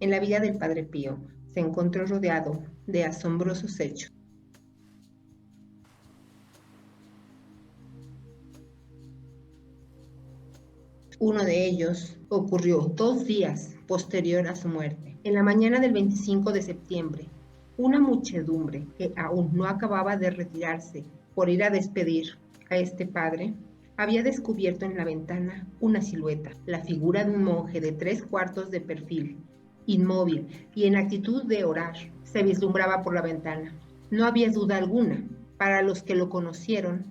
En la vida del Padre Pío se encontró rodeado de asombrosos hechos. Uno de ellos ocurrió 2 días posterior a su muerte. En la mañana del 25 de septiembre, una muchedumbre que aún no acababa de retirarse por ir a despedir a este padre, había descubierto en la ventana una silueta, la figura de un monje de 3/4 de perfil, inmóvil y en actitud de orar. Se vislumbraba por la ventana. No había duda alguna. Para los que lo conocieron,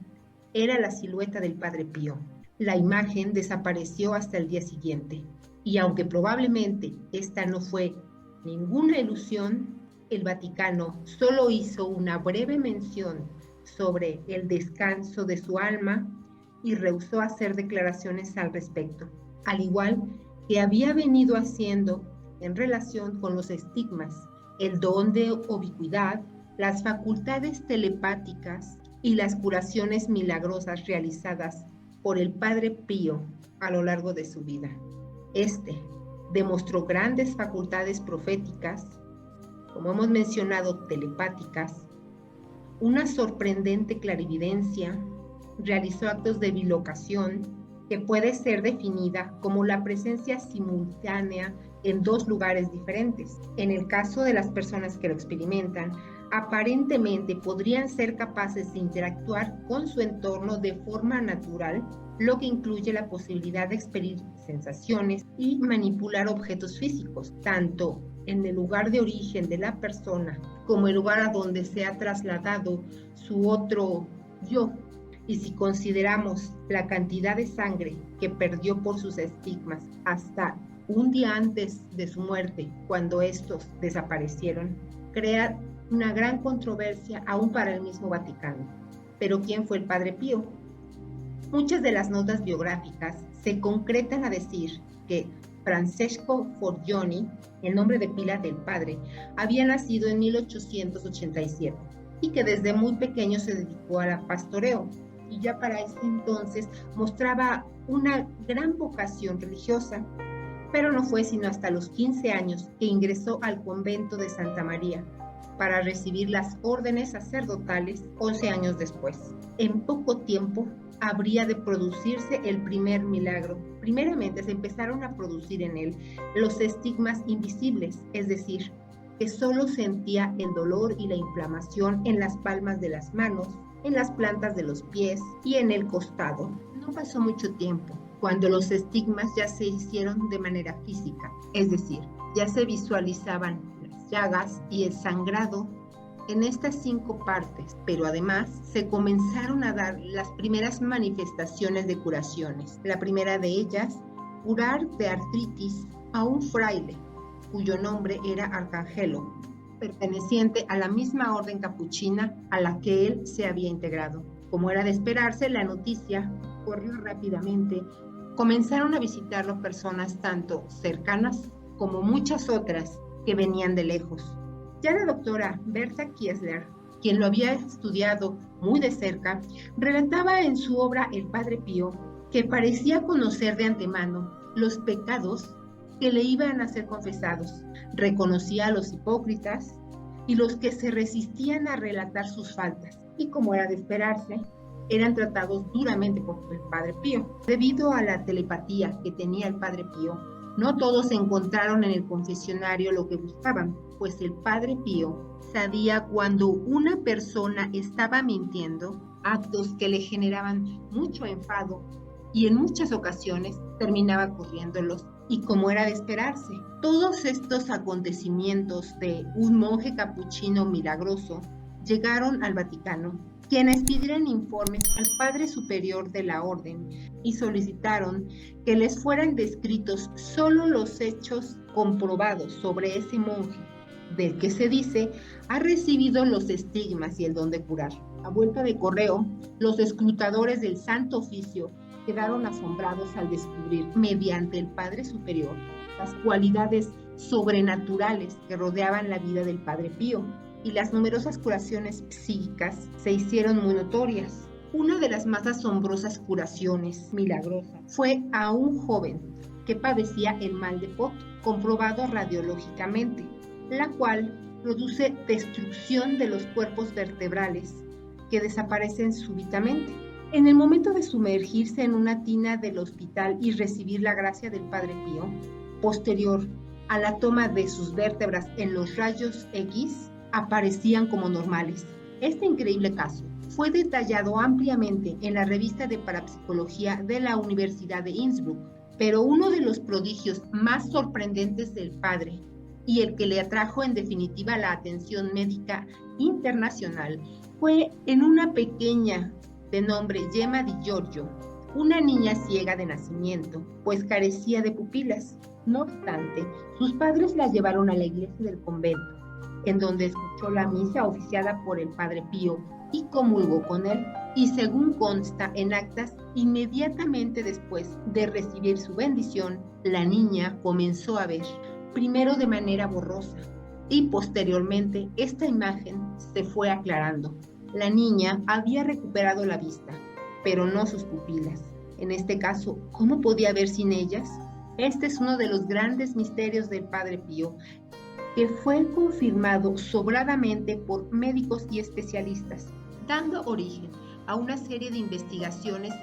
era la silueta del Padre Pío. La imagen desapareció hasta el día siguiente, y aunque probablemente esta no fue ninguna ilusión, el Vaticano solo hizo una breve mención sobre el descanso de su alma y rehusó hacer declaraciones al respecto, al igual que había venido haciendo en relación con los estigmas, el don de ubicuidad, las facultades telepáticas y las curaciones milagrosas realizadas por el Padre Pío a lo largo de su vida. Este demostró grandes facultades proféticas, como hemos mencionado, telepáticas, una sorprendente clarividencia, realizó actos de bilocación, que puede ser definida como la presencia simultánea en 2 lugares diferentes. En el caso de las personas que lo experimentan, aparentemente podrían ser capaces de interactuar con su entorno de forma natural, lo que incluye la posibilidad de experienciar sensaciones y manipular objetos físicos, tanto en el lugar de origen de la persona como el lugar a donde se ha trasladado su otro yo. Y si consideramos la cantidad de sangre que perdió por sus estigmas hasta un día antes de su muerte, cuando estos desaparecieron, crea una gran controversia aún para el mismo Vaticano. Pero ¿quién fue el Padre Pío? Muchas de las notas biográficas se concretan a decir que Francesco Forgioni, el nombre de pila del padre, había nacido en 1887 y que desde muy pequeño se dedicó al pastoreo, y ya para ese entonces mostraba una gran vocación religiosa, pero no fue sino hasta los 15 años que ingresó al convento de Santa María para recibir las órdenes sacerdotales 11 años después. En poco tiempo habría de producirse el primer milagro. Primeramente se empezaron a producir en él los estigmas invisibles, es decir, que solo sentía el dolor y la inflamación en las palmas de las manos, en las plantas de los pies y en el costado. No pasó mucho tiempo cuando los estigmas ya se hicieron de manera física, es decir, ya se visualizaban las llagas y el sangrado en estas 5 partes, pero además se comenzaron a dar las primeras manifestaciones de curaciones. La primera de ellas, curar de artritis a un fraile, cuyo nombre era Arcangelo, perteneciente a la misma orden capuchina a la que él se había integrado. Como era de esperarse, la noticia corrió rápidamente. Comenzaron a visitarlo personas tanto cercanas como muchas otras que venían de lejos. Ya la doctora Berta Kiesler, quien lo había estudiado muy de cerca, relataba en su obra El Padre Pío que parecía conocer de antemano los pecados que le iban a ser confesados. Reconocía a los hipócritas y los que se resistían a relatar sus faltas, y como era de esperarse, eran tratados duramente por el Padre Pío. Debido a la telepatía que tenía el Padre Pío, no todos encontraron en el confesionario lo que buscaban, pues el Padre Pío sabía cuando una persona estaba mintiendo, actos que le generaban mucho enfado, y en muchas ocasiones terminaba corriéndolos. Y como era de esperarse, todos estos acontecimientos de un monje capuchino milagroso llegaron al Vaticano, quienes pidieron informes al Padre Superior de la Orden y solicitaron que les fueran descritos solo los hechos comprobados sobre ese monje, del que se dice ha recibido los estigmas y el don de curar. A vuelta de correo, los escrutadores del Santo Oficio quedaron asombrados al descubrir, mediante el Padre Superior, las cualidades sobrenaturales que rodeaban la vida del Padre Pío, y las numerosas curaciones psíquicas se hicieron muy notorias. Una de las más asombrosas curaciones milagrosas fue a un joven que padecía el mal de Pot, comprobado radiológicamente, la cual produce destrucción de los cuerpos vertebrales que desaparecen súbitamente. En el momento de sumergirse en una tina del hospital y recibir la gracia del Padre Pío, posterior a la toma de sus vértebras en los rayos X, aparecían como normales. Este increíble caso fue detallado ampliamente en la revista de parapsicología de la Universidad de Innsbruck, pero uno de los prodigios más sorprendentes del padre y el que le atrajo en definitiva la atención médica internacional fue en una pequeña de nombre Gemma Di Giorgio, una niña ciega de nacimiento, pues carecía de pupilas. No obstante, sus padres la llevaron a la iglesia del convento, en donde escuchó la misa oficiada por el Padre Pío y comulgó con él. Y según consta en actas, inmediatamente después de recibir su bendición, la niña comenzó a ver, primero de manera borrosa, y posteriormente esta imagen se fue aclarando. La niña había recuperado la vista, pero no sus pupilas. En este caso, ¿cómo podía ver sin ellas? Este es uno de los grandes misterios del Padre Pío, que fue confirmado sobradamente por médicos y especialistas, dando origen a una serie de investigaciones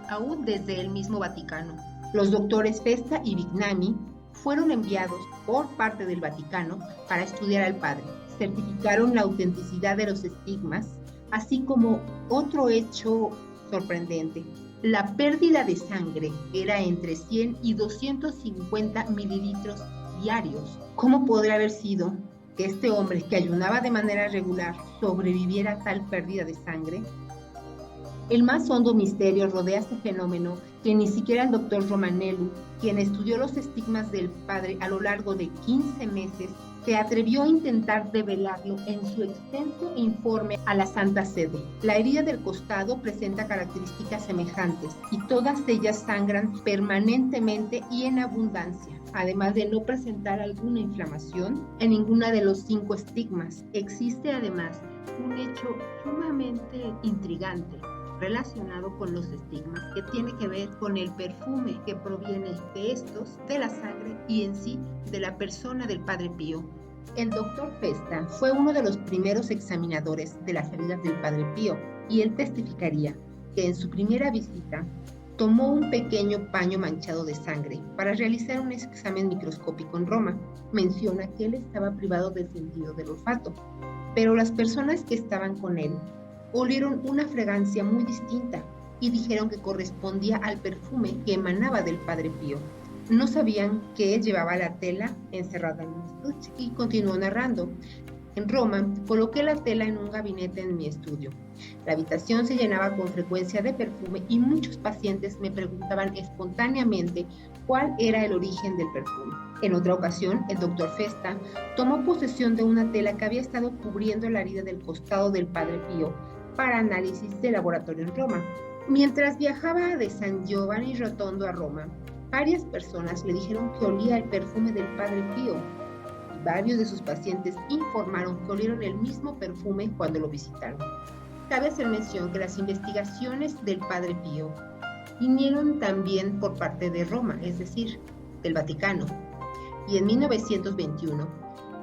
aún desde el mismo Vaticano. Los doctores Festa y Bignami fueron enviados por parte del Vaticano para estudiar al padre. Certificaron la autenticidad de los estigmas, así como otro hecho sorprendente. La pérdida de sangre era entre 100 y 250 mililitros diarios. ¿Cómo podría haber sido que este hombre que ayunaba de manera regular sobreviviera a tal pérdida de sangre? El más hondo misterio rodea este fenómeno que ni siquiera el doctor Romanelli, quien estudió los estigmas del padre a lo largo de 15 meses, se atrevió a intentar develarlo en su extenso informe a la Santa Sede. La herida del costado presenta características semejantes y todas ellas sangran permanentemente y en abundancia, además de no presentar alguna inflamación en ninguna de los 5 estigmas. Existe además un hecho sumamente intrigante relacionado con los estigmas, que tiene que ver con el perfume que proviene de estos, de la sangre y en sí de la persona del Padre Pío. El doctor Festa fue uno de los primeros examinadores de las heridas del Padre Pío y él testificaría que en su primera visita tomó un pequeño paño manchado de sangre para realizar un examen microscópico en Roma. Menciona que él estaba privado del sentido del olfato, pero las personas que estaban con él olieron una fragancia muy distinta y dijeron que correspondía al perfume que emanaba del Padre Pío. No sabían que él llevaba la tela encerrada en un estuche. Y continuó narrando: en Roma, coloqué la tela en un gabinete en mi estudio. La habitación se llenaba con frecuencia de perfume y muchos pacientes me preguntaban espontáneamente cuál era el origen del perfume. En otra ocasión, el doctor Festa tomó posesión de una tela que había estado cubriendo la herida del costado del Padre Pío para análisis de laboratorio en Roma. Mientras viajaba de San Giovanni Rotondo a Roma, varias personas le dijeron que olía el perfume del Padre Pío. Y varios de sus pacientes informaron que olieron el mismo perfume cuando lo visitaron. Cabe hacer mención que las investigaciones del Padre Pío vinieron también por parte de Roma, es decir, del Vaticano. Y en 1921,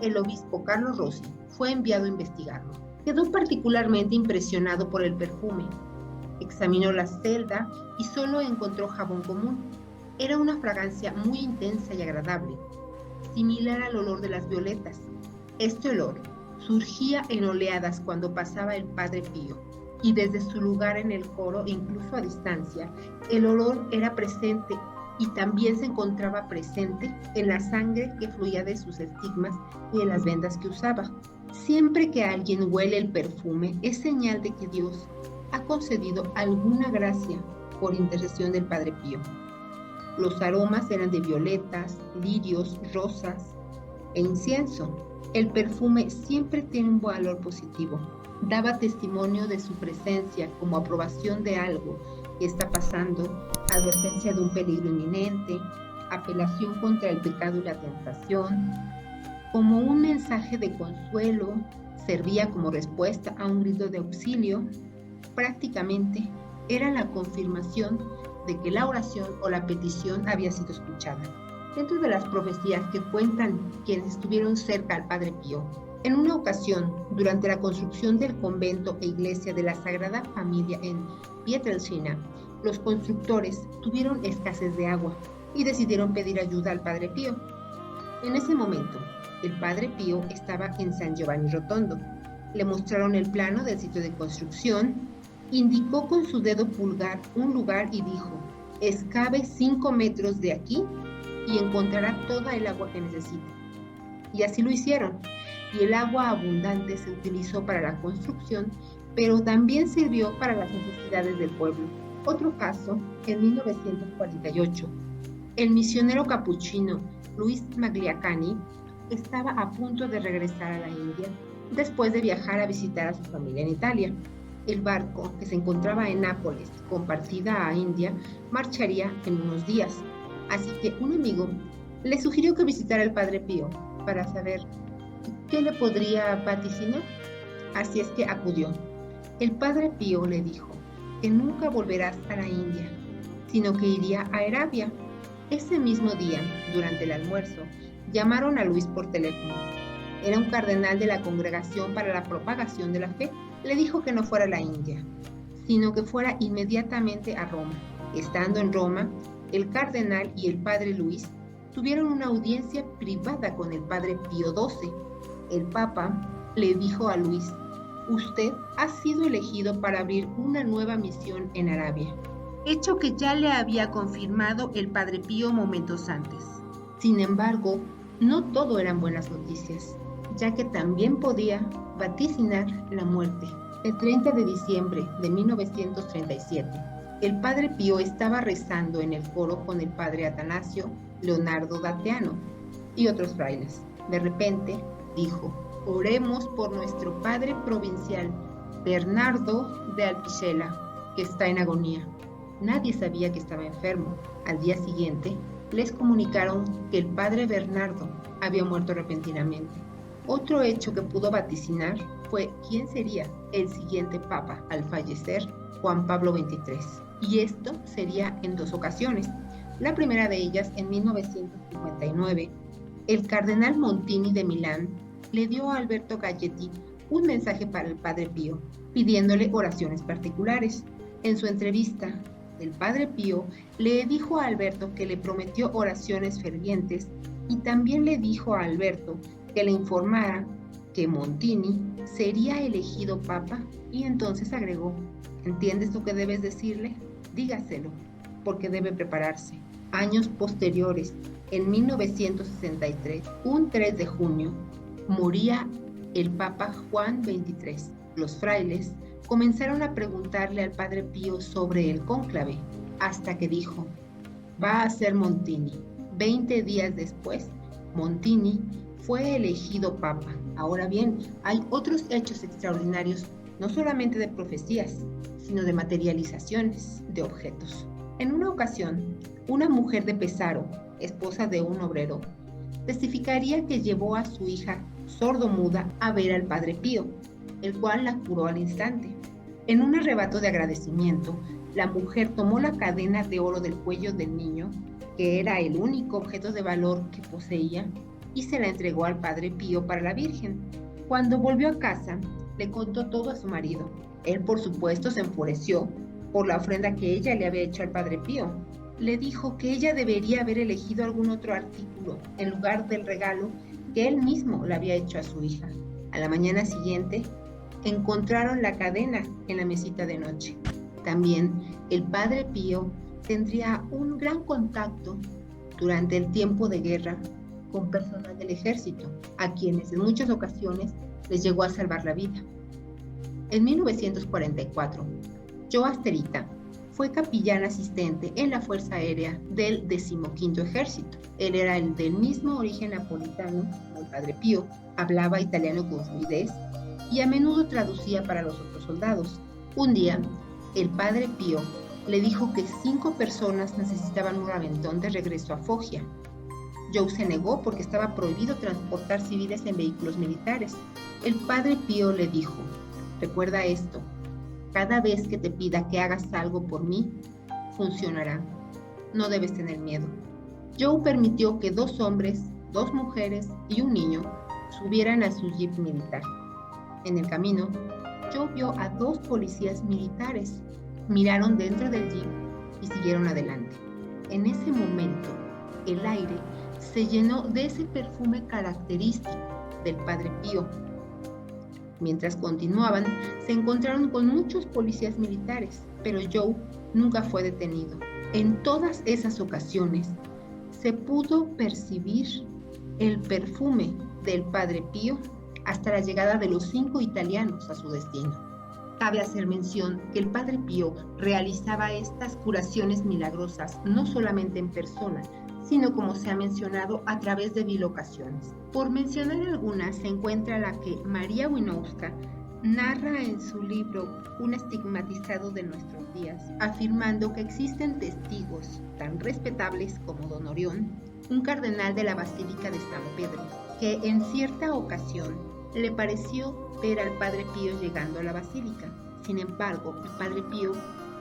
el obispo Carlo Rossi fue enviado a investigarlo. Quedó particularmente impresionado por el perfume. Examinó la celda y solo encontró jabón común. Era una fragancia muy intensa y agradable, similar al olor de las violetas. Este olor surgía en oleadas cuando pasaba el Padre Pío, y desde su lugar en el coro, incluso a distancia, el olor era presente y también se encontraba presente en la sangre que fluía de sus estigmas y en las vendas que usaba. Siempre que alguien huele el perfume, es señal de que Dios ha concedido alguna gracia por intercesión del Padre Pío. Los aromas eran de violetas, lirios, rosas e incienso. El perfume siempre tiene un valor positivo. Daba testimonio de su presencia como aprobación de algo que está pasando, advertencia de un peligro inminente, apelación contra el pecado y la tentación. Como un mensaje de consuelo, servía como respuesta a un grito de auxilio. Prácticamente era la confirmación de que la oración o la petición había sido escuchada. Dentro de las profecías que cuentan quienes estuvieron cerca al Padre Pío, en una ocasión, durante la construcción del convento e iglesia de la Sagrada Familia en Pietrelcina, los constructores tuvieron escasez de agua y decidieron pedir ayuda al Padre Pío. En ese momento, el Padre Pío estaba en San Giovanni Rotondo. Le mostraron el plano del sitio de construcción, indicó con su dedo pulgar un lugar y dijo: excave 5 metros de aquí y encontrará toda el agua que necesite. Y así lo hicieron, y el agua abundante se utilizó para la construcción, pero también sirvió para las necesidades del pueblo. Otro caso, en 1948, el misionero capuchino Luis Magliacani estaba a punto de regresar a la India después de viajar a visitar a su familia en Italia. El barco, que se encontraba en Nápoles con partida a India, marcharía en unos días. Así que un amigo le sugirió que visitara al Padre Pío para saber qué le podría vaticinar. Así es que acudió. El Padre Pío le dijo que nunca volverás a la India, sino que iría a Arabia. Ese mismo día, durante el almuerzo, llamaron a Luis por teléfono. Era un cardenal de la Congregación para la Propagación de la Fe. Le dijo que no fuera a la India, sino que fuera inmediatamente a Roma. Estando en Roma, el cardenal y el Padre Luis tuvieron una audiencia privada con el Padre Pío XII. El Papa le dijo a Luis: usted ha sido elegido para abrir una nueva misión en Arabia, hecho que ya le había confirmado el Padre Pío momentos antes. Sin embargo, no todo eran buenas noticias, ya que también podía vaticinar la muerte. El 30 de diciembre de 1937, el Padre Pío estaba rezando en el coro con el Padre Atanasio Leonardo Dateano y otros frailes. De repente dijo: oremos por nuestro Padre provincial, Bernardo de Alpichela, que está en agonía. Nadie sabía que estaba enfermo. Al día siguiente, les comunicaron que el Padre Bernardo había muerto repentinamente. Otro hecho que pudo vaticinar fue quién sería el siguiente Papa al fallecer, Juan Pablo XXIII. Y esto sería en 2 ocasiones. La primera de ellas, en 1959, el cardenal Montini de Milán le dio a Alberto Galletti un mensaje para el Padre Pío, pidiéndole oraciones particulares. En su entrevista, el Padre Pío le dijo a Alberto que le prometió oraciones fervientes y también le dijo a Alberto que le informara que Montini sería elegido Papa, y entonces agregó: ¿entiendes lo que debes decirle? Dígaselo, porque debe prepararse. Años posteriores, en 1963, un 3 de junio, moría el Papa Juan XXIII. Los frailes comenzaron a preguntarle al Padre Pío sobre el cónclave, hasta que dijo: va a ser Montini. 20 días después, Montini fue elegido Papa. Ahora bien, hay otros hechos extraordinarios, no solamente de profecías, sino de materializaciones de objetos. En una ocasión, una mujer de Pesaro, esposa de un obrero, testificaría que llevó a su hija sordomuda a ver al Padre Pío, el cual la curó al instante. En un arrebato de agradecimiento, la mujer tomó la cadena de oro del cuello del niño, que era el único objeto de valor que poseía, y se la entregó al Padre Pío para la Virgen. Cuando volvió a casa, le contó todo a su marido. Él, por supuesto, se enfureció por la ofrenda que ella le había hecho al Padre Pío. Le dijo que ella debería haber elegido algún otro artículo en lugar del regalo que él mismo le había hecho a su hija. A la mañana siguiente, encontraron la cadena en la mesita de noche. También el Padre Pío tendría un gran contacto durante el tiempo de guerra con personas del ejército, a quienes en muchas ocasiones les llegó a salvar la vida. En 1944, Joe Asterita fue capellán asistente en la Fuerza Aérea del 15º Ejército. Él era del mismo origen napolitano como el Padre Pío, hablaba italiano con fluidez y a menudo traducía para los otros soldados. Un día, el Padre Pío le dijo que 5 personas necesitaban un aventón de regreso a Foggia. Joe se negó porque estaba prohibido transportar civiles en vehículos militares. El Padre Pío le dijo: recuerda esto, cada vez que te pida que hagas algo por mí, funcionará. No debes tener miedo. Joe permitió que 2 hombres, 2 mujeres y un niño subieran a su jeep militar. En el camino, Joe vio a 2 policías militares. Miraron dentro del jeep y siguieron adelante. En ese momento, el aire se llenó de ese perfume característico del Padre Pío. Mientras continuaban, se encontraron con muchos policías militares, pero Joe nunca fue detenido. En todas esas ocasiones, se pudo percibir el perfume del Padre Pío hasta la llegada de los 5 italianos a su destino. Cabe hacer mención que el Padre Pío realizaba estas curaciones milagrosas no solamente en persona, sino como se ha mencionado a través de bilocaciones. Por mencionar algunas, se encuentra la que María Winowska narra en su libro Un estigmatizado de nuestros días, afirmando que existen testigos tan respetables como Don Orión, un cardenal de la Basílica de San Pedro, que en cierta ocasión le pareció ver al Padre Pío llegando a la basílica. Sin embargo, el Padre Pío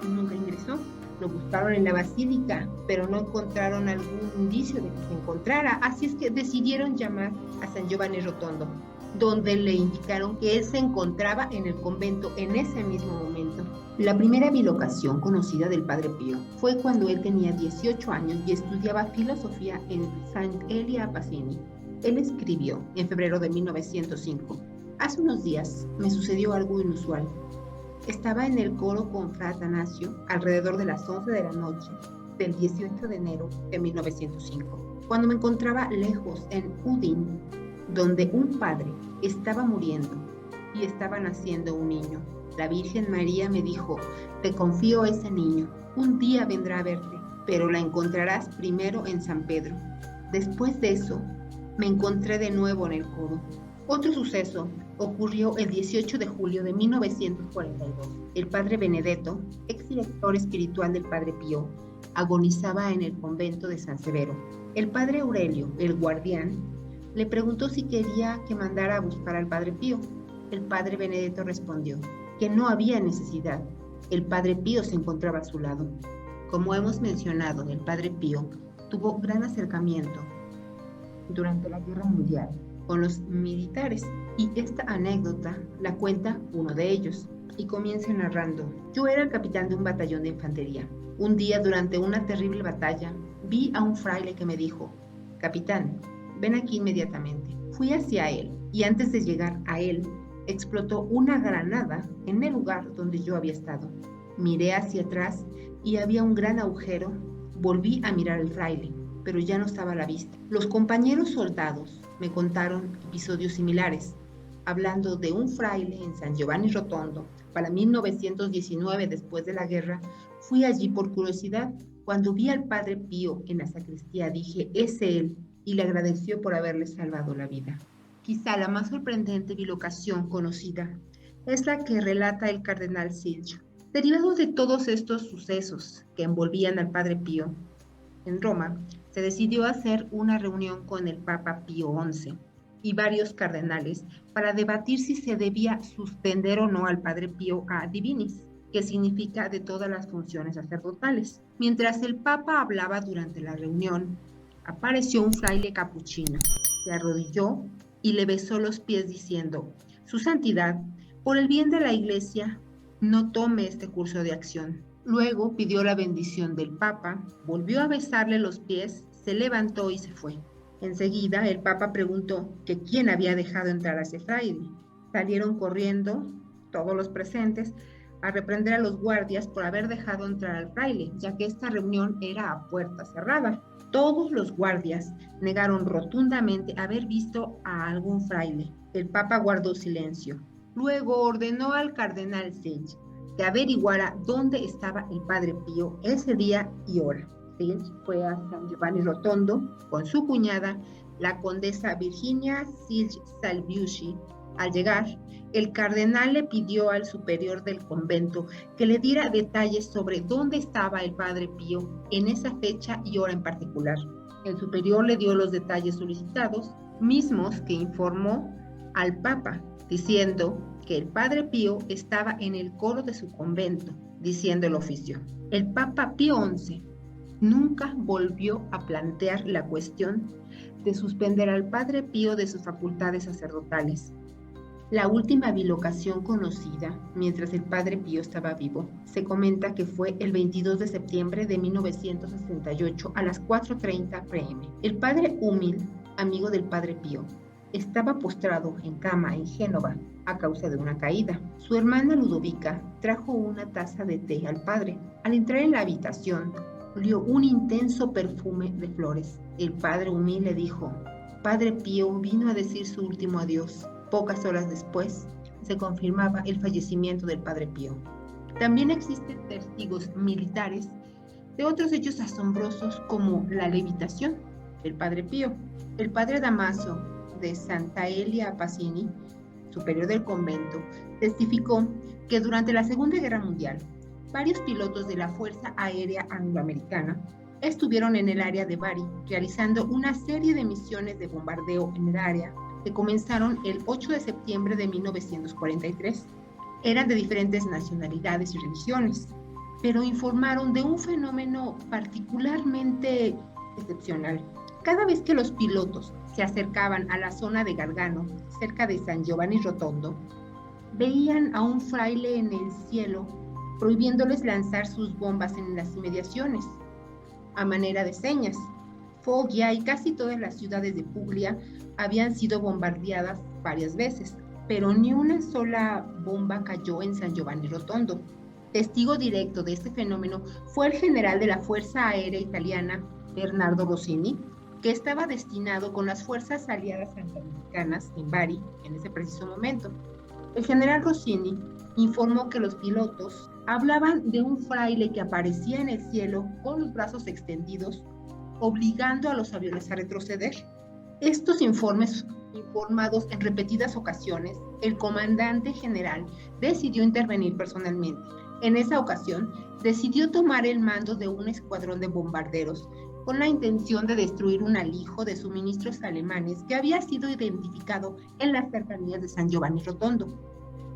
nunca ingresó. Lo buscaron en la basílica, pero no encontraron algún indicio de que se encontrara, así es que decidieron llamar a San Giovanni Rotondo, donde le indicaron que él se encontraba en el convento en ese mismo momento. La primera bilocación conocida del Padre Pío fue cuando él tenía 18 años y estudiaba filosofía en Saint Elia Pacini. Él escribió en febrero de 1905: hace unos días me sucedió algo inusual. Estaba en el coro con Fra Atanasio alrededor de las 11 de la noche del 18 de enero de 1905, cuando me encontraba lejos en Udine, donde un padre estaba muriendo y estaba naciendo un niño. La Virgen María me dijo: te confío ese niño, un día vendrá a verte, pero la encontrarás primero en San Pedro. Después de eso, me encontré de nuevo en el coro. Otro suceso ocurrió el 18 de julio de 1942. El padre Benedetto, exdirector espiritual del Padre Pío, agonizaba en el convento de San Severo. El padre Aurelio, el guardián, le preguntó si quería que mandara a buscar al Padre Pío. El padre Benedetto respondió que no había necesidad. El Padre Pío se encontraba a su lado. Como hemos mencionado, el Padre Pío tuvo gran acercamiento durante la Guerra Mundial con los militares, y esta anécdota la cuenta uno de ellos y comienza narrando: yo era el capitán de un batallón de infantería. Un día, durante una terrible batalla, vi a un fraile que me dijo: capitán, ven aquí inmediatamente. Fui hacia él y antes de llegar a él explotó una granada en el lugar donde yo había estado. Miré hacia atrás y había un gran agujero. Volví a mirar al fraile, pero ya no estaba a la vista. Los compañeros soldados me contaron episodios similares, hablando de un fraile en San Giovanni Rotondo. Para 1919, después de la guerra, fui allí por curiosidad. Cuando vi al Padre Pío en la sacristía, dije: es él, y le agradeció por haberle salvado la vida. Quizá la más sorprendente bilocación conocida es la que relata el cardenal Silch. Derivado de todos estos sucesos que envolvían al Padre Pío, en Roma se decidió hacer una reunión con el Papa Pío XI y varios cardenales para debatir si se debía suspender o no al Padre Pío a divinis, que significa de todas las funciones sacerdotales. Mientras el Papa hablaba durante la reunión, apareció un fraile capuchino, se arrodilló y le besó los pies diciendo: Su Santidad, por el bien de la Iglesia, no tome este curso de acción. Luego pidió la bendición del Papa, volvió a besarle los pies, se levantó y se fue. Enseguida el Papa preguntó que quién había dejado entrar a ese fraile. Salieron corriendo todos los presentes a reprender a los guardias por haber dejado entrar al fraile, ya que esta reunión era a puerta cerrada. Todos los guardias negaron rotundamente haber visto a algún fraile. El Papa guardó silencio. Luego ordenó al cardenal Silch que averiguara dónde estaba el Padre Pío ese día y hora. Silch fue a San Giovanni Rotondo con su cuñada, la condesa Virginia Silch Salviucci. Al llegar, el cardenal le pidió al superior del convento que le diera detalles sobre dónde estaba el Padre Pío en esa fecha y hora en particular. El superior le dio los detalles solicitados, mismos que informó al Papa, diciendo que el Padre Pío estaba en el coro de su convento, diciendo el oficio. El Papa Pío XI nunca volvió a plantear la cuestión de suspender al Padre Pío de sus facultades sacerdotales. La última bilocación conocida, mientras el Padre Pío estaba vivo, se comenta que fue el 22 de septiembre de 1968 a las 4:30 p.m. El Padre Humil, amigo del Padre Pío, estaba postrado en cama en Génova a causa de una caída. Su hermana Ludovica trajo una taza de té al padre. Al entrar en la habitación, olió un intenso perfume de flores. El Padre Humil le dijo: Padre Pío vino a decir su último adiós. Pocas horas después, se confirmaba el fallecimiento del Padre Pío. También existen testigos militares de otros hechos asombrosos como la levitación del Padre Pío. El Padre Damaso de Santa Elia Pacini, superior del convento, testificó que durante la Segunda Guerra Mundial, varios pilotos de la Fuerza Aérea Angloamericana estuvieron en el área de Bari realizando una serie de misiones de bombardeo en el área que comenzaron el 8 de septiembre de 1943. Eran de diferentes nacionalidades y religiones, pero informaron de un fenómeno particularmente excepcional. Cada vez que los pilotos se acercaban a la zona de Gargano, cerca de San Giovanni Rotondo, veían a un fraile en el cielo prohibiéndoles lanzar sus bombas en las inmediaciones, a manera de señas. Foggia y casi todas las ciudades de Puglia habían sido bombardeadas varias veces, pero ni una sola bomba cayó en San Giovanni Rotondo. Testigo directo de este fenómeno fue el general de la Fuerza Aérea Italiana, Bernardo Rossini, que estaba destinado con las fuerzas aliadas angloamericanas en Bari en ese preciso momento. El general Rossini informó que los pilotos hablaban de un fraile que aparecía en el cielo con los brazos extendidos, obligando a los aviones a retroceder. Estos informes, informados en repetidas ocasiones, el comandante general decidió intervenir personalmente. En esa ocasión, decidió tomar el mando de un escuadrón de bombarderos con la intención de destruir un alijo de suministros alemanes que había sido identificado en las cercanías de San Giovanni Rotondo.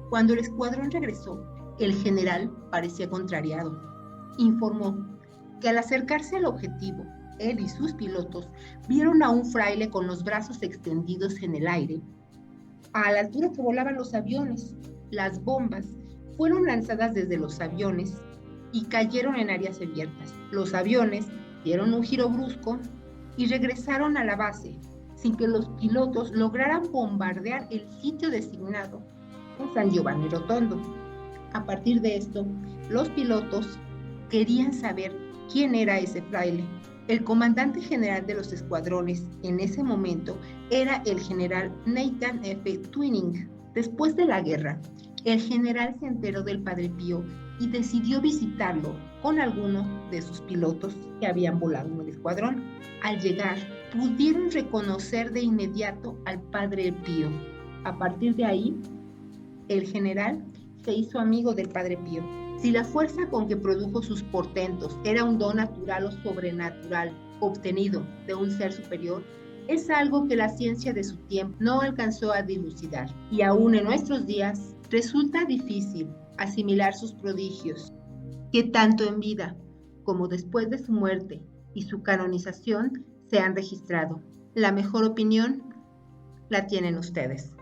Cuando el escuadrón regresó, el general parecía contrariado. Informó que al acercarse al objetivo, él y sus pilotos vieron a un fraile con los brazos extendidos en el aire, a la altura que volaban los aviones. Las bombas fueron lanzadas desde los aviones y cayeron en áreas abiertas. Los aviones dieron un giro brusco y regresaron a la base, sin que los pilotos lograran bombardear el sitio designado en San Giovanni Rotondo. A partir de esto, los pilotos querían saber quién era ese fraile. El comandante general de los escuadrones en ese momento era el general Nathan F. Twining. Después de la guerra, el general se enteró del Padre Pío y decidió visitarlo con algunos de sus pilotos que habían volado en el escuadrón. Al llegar, pudieron reconocer de inmediato al Padre Pío. A partir de ahí, el general se hizo amigo del Padre Pío. Si la fuerza con que produjo sus portentos era un don natural o sobrenatural obtenido de un ser superior, es algo que la ciencia de su tiempo no alcanzó a dilucidar. Y aún en nuestros días resulta difícil asimilar sus prodigios, que tanto en vida como después de su muerte y su canonización se han registrado. La mejor opinión la tienen ustedes.